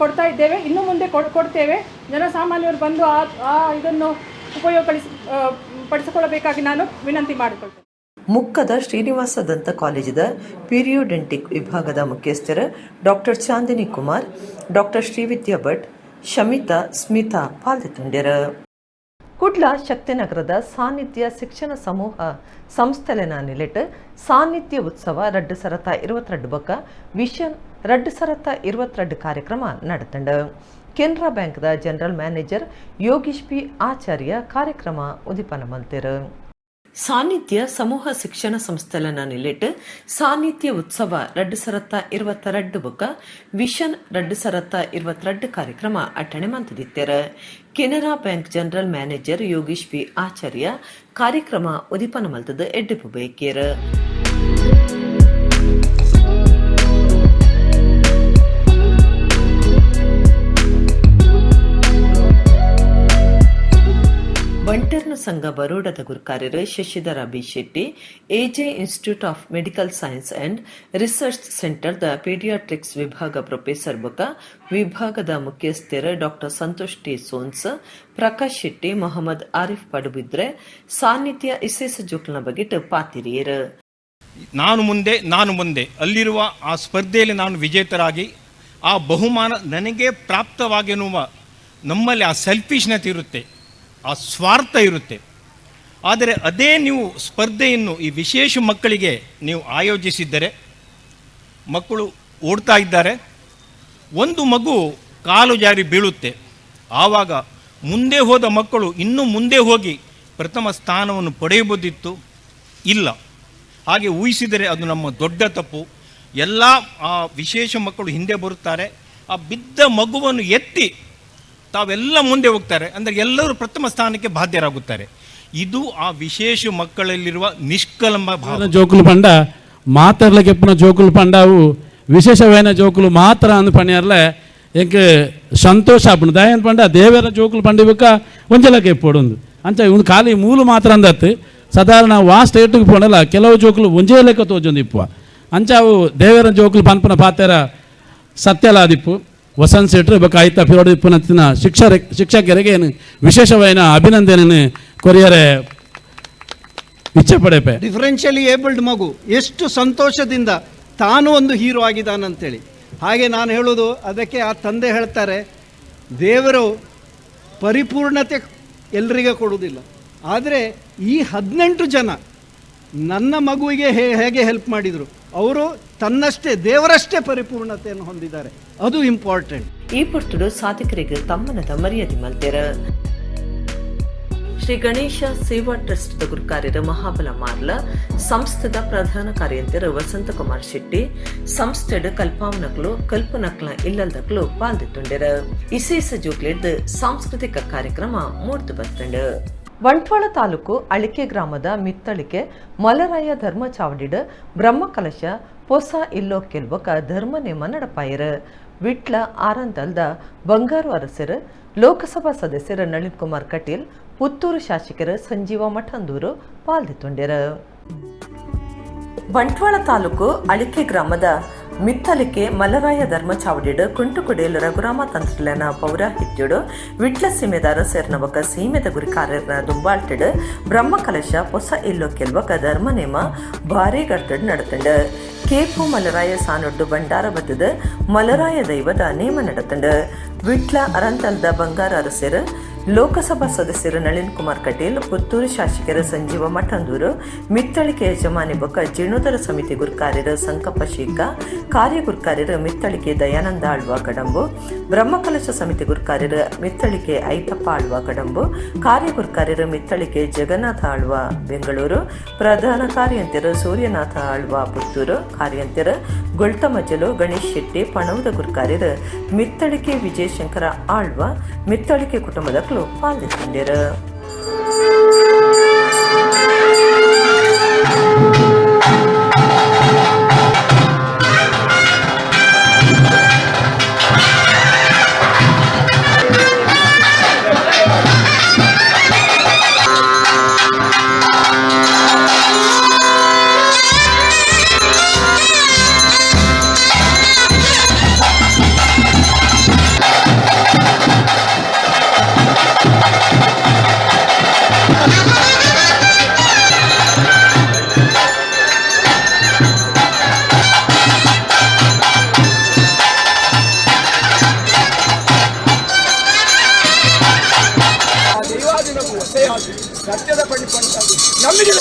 ಕೊಡ್ತಾ ಇದ್ದೇವೆ. ಇನ್ನು ಮುಂದೆ ಕೊಡ್ತೇವೆ. ಜನಸಾಮಾನ್ಯರು ಬಂದು ಇದನ್ನು ಪಡಿಸಿಕೊಳ್ಳಬೇಕಾಗಿ ನಾನು ವಿನಂತಿ ಮಾಡಿಕೊಳ್ತೇನೆ. ಮುಕ್ಕದ ಶ್ರೀನಿವಾಸ ದಂತ ಕಾಲೇಜದ ಪೀರಿಯೋಡೆಂಟಿಕ್ ವಿಭಾಗದ ಮುಖ್ಯಸ್ಥರ ಡಾಕ್ಟರ್ ಚಾಂದಿನಿ ಕುಮಾರ್, ಡಾಕ್ಟರ್ ಶ್ರೀವಿದ್ಯಾ ಭಟ್, ಶಮಿತಾ, ಸ್ಮಿತಾ ಪಾಲ್ಗೊಂಡಿದ್ದರು. ಕುಡ್ಲ ಶಕ್ತಿನಗರದ ಸಾನ್ನಿಧ್ಯ ಶಿಕ್ಷಣ ಸಮೂಹ ಸಂಸ್ಥೆಲೆನ ನಿಲೆಟ್ ಸಾನ್ನಿಧ್ಯ ಉತ್ಸವ 2022 ಬೊಕ್ಕ ವಿಷನ್ 2022 ಕಾರ್ಯಕ್ರಮ ನಡೆತಂಡ. ಕೆನರಾ ಬ್ಯಾಂಕ್ದ general manager Yogish P Acharya ಕಾರ್ಯಕ್ರಮ ಉದಿಪನ ಮಲ್ತೆರು. ಸಾನ್ನಿಧ್ಯ ಸಮೂಹ ಶಿಕ್ಷಣ ಸಂಸ್ಥೆಲನ ನಿಲೆಟ್ ಸಾನ್ನಿಧ್ಯ ಉತ್ಸವ 2022 ಬೊಕ್ಕ ವಿಷನ್ 2022 ಕಾರ್ಯಕ್ರಮ ಅಟಣೆ ಮಂತದಿತ್ತೆರ. Canara Bank general manager Yogish P Acharya ಕಾರ್ಯಕ್ರಮ ಉದಿಪನ ಮಲ್ತದ ಎಡ್ಡೆಪು ಬೇಕೇರ. ಬಂಟರ್ನ ಸಂಘ ಬರೋಡದ ಗುರುಕಾರ್ಯರು Shashidhar B Shetty, AJ Institute of Medical Science and Research ಸೆಂಟರ್ದ ಪೀಡಿಯಾಟ್ರಿಕ್ಸ್ ವಿಭಾಗ ಪ್ರೊಫೆಸರ್ ಬೊಕ್ಕ ವಿಭಾಗದ ಮುಖ್ಯಸ್ಥರು ಡಾಕ್ಟರ್ ಸಂತೋಷ್ ಟಿ ಸೋನ್ಸ್, ಪ್ರಕಾಶ್ ಶೆಟ್ಟಿ, ಮೊಹಮ್ಮದ್ ಆರಿಫ್ ಪಡುಬಿದ್ರೆ ಸಾನ್ನಿಧ್ಯ ಇಸೇಸ ಜೋಕ್ಲನ ಬಗ್ಗೆ ಪಾತಿರಿಯರು. ನಾನು ಮುಂದೆ ಅಲ್ಲಿರುವ ಆ ಸ್ಪರ್ಧೆಯಲ್ಲಿ ನಾನು ವಿಜೇತರಾಗಿ ಆ ಬಹುಮಾನ ನನಗೆ ಪ್ರಾಪ್ತವಾಗೆನ್ನುವ ನಮ್ಮಲ್ಲಿ ಆ ಸೆಲ್ಫಿಶ್ನೆಸ್ ಇರುತ್ತೆ, ಆ ಸ್ವಾರ್ಥ ಇರುತ್ತೆ. ಆದರೆ ಅದೇ ನೀವು ಸ್ಪರ್ಧೆಯನ್ನು ಈ ವಿಶೇಷ ಮಕ್ಕಳಿಗೆ ನೀವು ಆಯೋಜಿಸಿದ್ದರೆ ಮಕ್ಕಳು ಓಡ್ತಾ ಇದ್ದಾರೆ, ಒಂದು ಮಗು ಕಾಲು ಜಾರಿ ಬೀಳುತ್ತೆ, ಆವಾಗ ಮುಂದೆ ಹೋದ ಮಕ್ಕಳು ಇನ್ನೂ ಮುಂದೆ ಹೋಗಿ ಪ್ರಥಮ ಸ್ಥಾನವನ್ನು ಪಡೆಯಬಹುದಿತ್ತು. ಇಲ್ಲ, ಹಾಗೆ ಊಹಿಸಿದರೆ ಅದು ನಮ್ಮ ದೊಡ್ಡ ತಪ್ಪು. ಎಲ್ಲ ಆ ವಿಶೇಷ ಮಕ್ಕಳು ಹಿಂದೆ ಬರುತ್ತಾರೆ, ಆ ಬಿದ್ದ ಮಗುವನ್ನು ಎತ್ತಿ ತಾವೆಲ್ಲ ಮುಂದೆ ಹೋಗ್ತಾರೆ, ಅಂದರೆ ಎಲ್ಲರೂ ಪ್ರಥಮ ಸ್ಥಾನಕ್ಕೆ ಬಾಧ್ಯರಾಗುತ್ತಾರೆ. ಇದು ಆ ವಿಶೇಷ ಮಕ್ಕಳಲ್ಲಿರುವ ನಿಷ್ಕಲಂಬ ಭಾವ. ಜೋಕುಲು ಪಂಡ ಮಾತಾಡ್ಲಿಕ್ಕೆ ಎಪ್ಪನ ಜೋಕುಲು ಪಂಡವು ವಿಶೇಷವೈನ ಜೋಕುಲು ಮಾತ್ರ ಅಂದು ಪಣ್ಯಾರ್ಲೆ ಎಂಕ್ ಸಂತೋಷ ಆಪುಂಡು. ದಯನ್ ಪಂಡ ದೇವರ ಜೋಕುಲು ಪಂಡಿಬೇಕ ಒಂಜಲಕ್ಕೆ ಎಪ್ಪೊಡು ಅಂಚ ಇವ್ನು ಖಾಲಿ ಮೂಲು ಮಾತ್ರ ಅಂದತ್ತು. ಸಾಧಾರಣ ವಾ ಸ್ಟೇಟ್ಗೆ ಪೋಣಲ್ಲ ಕೆಲವು ಜೋಕುಲು ಒಂಜೇ ಲೆಕ್ಕ ತೋಜೊಂದು ಇಪ್ಪುವ ಅಂಚ ಅವು ದೇವರ ಜೋಕುಲು ಪನ್ಪನ ಪಾತೆರ ಸತ್ಯಲಾದಿಪ್ಪು ವಸಂತ್ ಶೆಟ್ರು ಬೊಕ್ಕ ಐತ ಪಿರೋಡು ಇಪ್ಪುನತ್ತಿನ ಶಿಕ್ಷಕರಿಗೆ ವಿಶೇಷವೈನ ಅಭಿನಂದನೆ ಕೊರಿಯರೆ ಇಚ್ಛೆ ಪಡೆಪೆ. ಡಿಫರೆನ್ಷಿಯಲಿ ಏಬಲ್ಡ್ ಮಗು ಎಷ್ಟು ಸಂತೋಷದಿಂದ ತಾನು ಒಂದು ಹೀರೋ ಆಗಿದ್ದಾನಂತೇಳಿ. ಹಾಗೆ ನಾನು ಹೇಳೋದು ಅದಕ್ಕೆ ಆ ತಂದೆ ಹೇಳ್ತಾರೆ, ದೇವರು ಪರಿಪೂರ್ಣತೆ ಎಲ್ರಿಗೆ ಕೊಡುವುದಿಲ್ಲ, ಆದರೆ ಈ 18 ಜನ ನನ್ನ ಮಗುವಿಗೆ ಹೇಗೆ ಹೆಲ್ಪ್ ಮಾಡಿದರು, ಅವರು ತನ್ನಷ್ಟೇ ದೇವರಷ್ಟೇ ಪರಿಪೂರ್ಣತೆಯನ್ನು ಹೊಂದಿದ್ದಾರೆ, ಅದು ಇಂಪಾರ್ಟೆಂಟ್. ಈ ಪುರ್ತುಡು ಸಾಧಕರಿಗೆ ತಮ್ಮನದ ಮರ್ಯಾದೆ ಮಲ್ತೆರ. ಶ್ರೀ ಗಣೇಶ ಸೇವಾ ಟ್ರಸ್ಟ್ ಗುರುಕಾರ್ಯರ ಮಹಾಬಲ ಮಾರ್ಲ ಸಂಸ್ಥೆದ ಪ್ರಧಾನ ಕಾರ್ಯಂತರ ವಸಂತಕುಮಾರ್ ಶೆಟ್ಟಿ ಸಂಸ್ಥೆಡ್ ಕಲ್ಪಾವನಕ್ಲು ಕಲ್ಪನಕ್ಲ ಇಲ್ಲದಕ್ಲು ಪಾಲ್ದಿತ್ತುಂಡರ ಇಸೇಸ ಜೋಕ್ಲೆಡ್ ಸಾಂಸ್ಕೃತಿಕ ಕಾರ್ಯಕ್ರಮ ಮೂಡ್ತು ಬರ್ತಂಡ. ಬಂಟ್ವಾಳ ತಾಲೂಕು ಅಳಿಕೆ ಗ್ರಾಮದ ಮಿತ್ತಳಿಕೆ ಮಲರಾಯ ಧರ್ಮ ಚಾವಡಿಡ್ ಬ್ರಹ್ಮಕಲಶ ಪೊಸ ಇಲ್ಲೋ ಕೆಲ್ವಕ ಧರ್ಮ ನೇಮ ನಡಪಾಯರ ವಿಟ್ಲ ಆರಂತಲ್ದ ಬಂಗಾರು ಅರಸರು ಲೋಕಸಭಾ ಸದಸ್ಯರ ನಳಿನ್ ಕುಮಾರ್ ಕಟೀಲ್ ಪುತ್ತೂರು ಶಾಸಕರ ಸಂಜೀವ ಮಠಂದೂರು ಪಾಲ್ದಿತ್ತುಂಡ್ಯರ. ಬಂಟ್ವಾಳ ತಾಲೂಕು ಅಳಿಕೆ ಗ್ರಾಮದ ಮಿತ್ತಲಿಕೆ ಮಲರಾಯ ಧರ್ಮ ಚಾವಡಿಡ್ ಕುಂಟುಕುಡೇಲ್ ರಘುರಾಮ ತಂತ್ರಲನ ಪೌರಾಹಿತ್ಯುಡು ವಿಟ್ಲ ಸೀಮೆದಾರ ಸೇರ್ನವಕ ಸೀಮೆದ ಗುರಿ ಕಾರ್ಯರ ದುಂಬಾಳ್ತಿಡ್ ಬ್ರಹ್ಮಕಲಶ ಪೊಸ ಇಲ್ಲೋ ಕೆಲ್ವಕ ಧರ್ಮ ನೇಮ ಭಾರಿ ಗರ್ತಡ್ ನಡತಂಡ. ಕೇಪು ಮಲರಾಯ ಸಾನೊಡ್ಡು ಬಂಡಾರ ಬದ್ದದ ಮಲರಾಯ ದೈವದ ನೇಮ ನಡತಂಡ. ವಿಟ್ಲ ಅರಂತಲ್ದ ಬಂಗಾರ ಅರಸರು ಲೋಕಸಭಾ ಸದಸ್ಯರು ನಳಿನ್ ಕುಮಾರ್ ಕಟೀಲ್ ಪುತ್ತೂರು ಶಾಸಕರ ಸಂಜೀವ ಮಠಂದೂರು ಮಿತ್ತಳಿಕೆ ಯಜಮಾನಿ ಬೊಕ್ಕ ಜೀರ್ಣೋದ್ಧಾರ ಸಮಿತಿ ಗುರುಕಾರ್ಯರ ಸಂಕಪ್ಪ ಶೀಕ ಕಾರ್ಯ ಗುರುಕಾರ್ಯರ ಮಿತ್ತಳಿಕೆ ದಯಾನಂದ ಆಳ್ವ ಕಡಂಬು ಬ್ರಹ್ಮಕಲಶ ಸಮಿತಿ ಗುರುಕಾರ್ಯರ ಮಿತ್ತಳಿಕೆ ಐತಪ್ಪ ಆಳ್ವ ಕಡಂಬು ಕಾರ್ಯ ಗುರುಕಾರ್ಯರ ಮಿತ್ತಳಿಕೆ ಜಗನ್ನಾಥ ಆಳ್ವ ಬೆಂಗಳೂರು ಪ್ರಧಾನ ಕಾರ್ಯಂತರ ಸೂರ್ಯನಾಥ ಆಳ್ವ ಪುತ್ತೂರು ಕಾರ್ಯಂತರ ಗೊಳ್ತಮಜ್ಜಲು ಗಣೇಶ್ ಶೆಟ್ಟಿ ಪಣವದ ಗುರುಕಾರ್ಯರ ಮಿತ್ತಳಿಕೆ ವಿಜಯಶಂಕರ ಆಳ್ವ ಮಿತ್ತಳಿಕೆ ಕುಟುಂಬದ ಪಾಲ್ಗೊಂಡಿರು. ಸತ್ಯದ ಪಡಿ ನಮಗೆ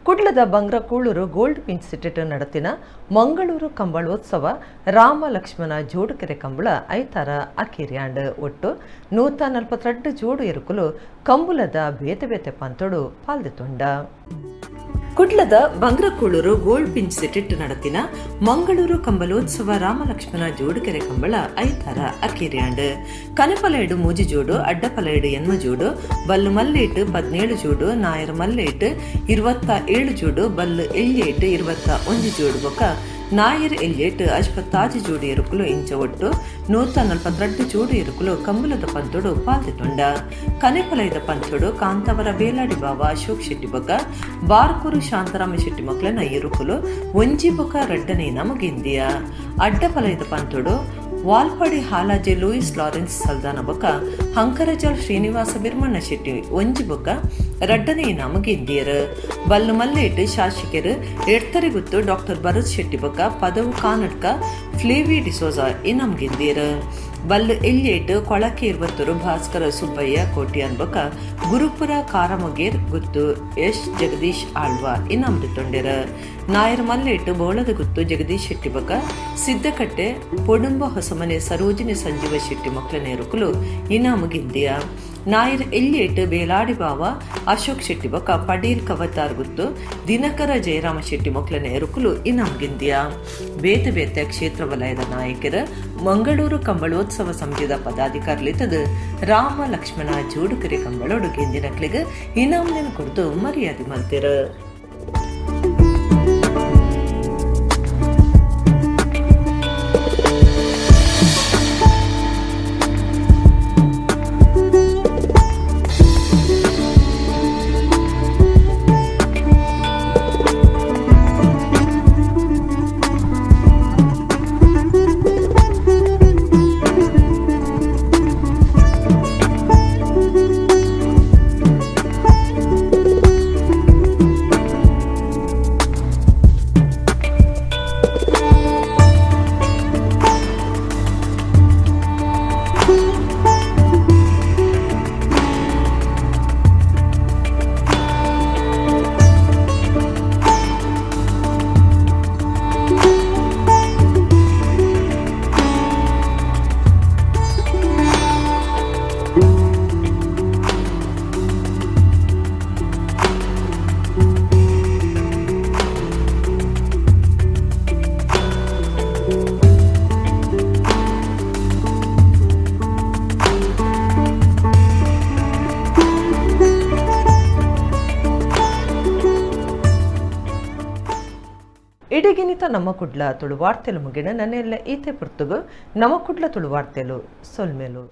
ಕುಡ್ಲದ ಬಂಗ್ರಕೂಳೂರು ಗೋಲ್ಡ್ ಇನ್ಸ್ಟಿಟ್ಯೂಟ್ ನಡೆತಿನ ಮಂಗಳೂರು ಕಂಬಳೋತ್ಸವ ರಾಮ ಲಕ್ಷ್ಮಣ ಜೋಡುಕೆರೆ ಕಂಬಳ ಐತಾರ ಅಕಿರ್ಯಾಂಡ್ ಒಟ್ಟು 142 ಜೋಡು ಎರುಕುಲು ಕಂಬುಲದ ಬೇತೆ ಬೇತೆ ಪಂತೋಡು ಪಾಲ್ದಿತೊಂಡ. ಕುಡ್ಲದ ಬಂಗ್ರಕೂಳೂರು ಗೋಲ್ಡ್ ಇನ್ಸ್ಟಿಟ್ಯೂಟ್ ನಡೆತಿನ ಮಂಗಳೂರು ಕಂಬಳೋತ್ಸವ ರಾಮ ಲಕ್ಷ್ಮಣ ಜೋಡುಕೆರೆ ಕಂಬಳ ಐತಾರ ಅಕಿರ್ಯಾಂಡ್ ಕನೆಪಲೈಡು 3 ಜೋಡು ಅಡ್ಡಪಲೈಡು ಎನ್ಮ ಜೋಡು ಬಲ್ಲು ಮಲ್ಲೇಟು 17 ಜೋಡು ನಾಯರ್ ಮಲ್ಲೇಟು 27 ಜೋಡು ಬಲ್ಲು ಎಲ್ಲೇಟು 21 ಜೋಡು ಬೊಕ್ಕ ನಾಯರ್ ಎಲ್ಲೇಟು 56 ಜೋಡಿ ಎರುಕುಲು ಇಂಚ ಒಟ್ಟು 142 ಜೋಡಿ ಎರುಕುಲು ಕಂಬುಲದ ಪಂತೋಡು ಪಾಲ್ದಿತೊಂಡ. ಕನೆಪಲೈದ ಪಂತೋಡು ಕಾಂತಾವರ ಬೇಲಾಡಿ ಬಾವ ಅಶೋಕ್ ಶೆಟ್ಟಿ ಬೊಕ್ಕ ಬಾರ್ಕೂರು ಶಾಂತರಾಮ ಶೆಟ್ಟಿ ಮಕ್ಳನ ಎರುಕುಲು ಒಂಜಿ ಬೊಕ್ಕ ರಡ್ಡನೆ ನಮಗಿಂದಿಯ. ಅಡ್ಡಪಲೈದ ಪಂತೋಡು ವಾಲ್ಪಾಡಿ ಹಾಲಾಜೆ ಲೂಯಿಸ್ ಲಾರೆನ್ಸ್ ಸಲ್ದಾನ ಬೊಕ್ಕ ಹಂಕರಜಾಲ್ ಶ್ರೀನಿವಾಸ ಬಿರ್ಮಣ್ಣ ಶೆಟ್ಟಿ ಒಂಜಿ ಬೊಕ್ಕ ರಡ್ಡನೆ ನಮಗಿಂದಿಯರು. ಬಲ್ಲು ಮಲ್ಲೇಟು ಶಾಸಕರು ಎಡ್ತರಿಗುತ್ತು ಡಾಕ್ಟರ್ ಭರತ್ ಶೆಟ್ಟಿ ಬೊಕ್ಕ ಪದವು ಕಾನಡ್ಕ ಫ್ಲೇವಿ ಡಿಸೋಜಾ ನಮಗಿಂದಿಯರು. ಬಲ್ಲು ಎಲ್ಲಿಯೇಟು ಕೊಳಕೆ ಇರುವತ್ತರು ಭಾಸ್ಕರ ಸುಬ್ಬಯ್ಯ ಕೋಟಿ ಅನ್ಬಕ ಗುರುಪುರ ಕಾರಮಗೇರ್ ಗುತ್ತು ಎಸ್ ಜಗದೀಶ್ ಆಳ್ವ ಇನಾಮೃತೊಂಡೆರ ನಾಯರ್ ಮಲ್ಲೇಟು ಬೋಳದ ಗುತ್ತು ಜಗದೀಶ್ ಶೆಟ್ಟಿ ಬಕ ಸಿದ್ದಕಟ್ಟೆ ಪೊಡುಂಬ ಹೊಸಮನೆ ಸರೋಜಿನಿ ಸಂಜೀವ ಶೆಟ್ಟಿ ಮಕ್ಕಳ ನೇರುಕಲು ಇನಾಮ ಗಿಂದಿಯ ನಾಯರ್ ಎಲ್ಲಿಯೇಟು ಬೇಲಾಡಿ ಬಾವ ಅಶೋಕ್ ಶೆಟ್ಟಿ ಬಕ ಪಡೀಲ್ ಕವತಾರ್ ಗುತ್ತು ದಿನಕರ ಜಯರಾಮ ಶೆಟ್ಟಿ ಮಕ್ಕಳ ನೇರುಕಲು ಇನಾಮ ಗಿಂದಿಯ ಬೇತೆ ಬೇತೆ ಕ್ಷೇತ್ರ ವಲಯದ ನಾಯಕರ ಮಂಗಳೂರು ಕಂಬಳೋತ್ಸವ ಸಮಿತಿದ ಪದಾಧಿಕಾರಿಲಿದ್ದದು ರಾಮ ಲಕ್ಷ್ಮಣ ಜೋಡುಕರೆ ಕಂಬಳೋಡು ಗೆಂದಿನಕ್ಲಿಗೆ ಇನಾಮನ ಕುರಿತು ಮರ್ಯಾದೆ ಮಾಡ್ತೀರ. ಇಡಗಿನಿತ ನಮ್ಮ ಕುಡ್ಲ ತುಳು ವಾರ್ತೆಲು ಮುಗಿನ ನನ್ನೆಲ್ಲ ಈತೆ ಪುರ್ತುಗು ನಮ್ಮ ಕುಡ್ಲ ತುಳು ವಾರ್ತೆಲು ಸೊಲ್ಮೆಲು.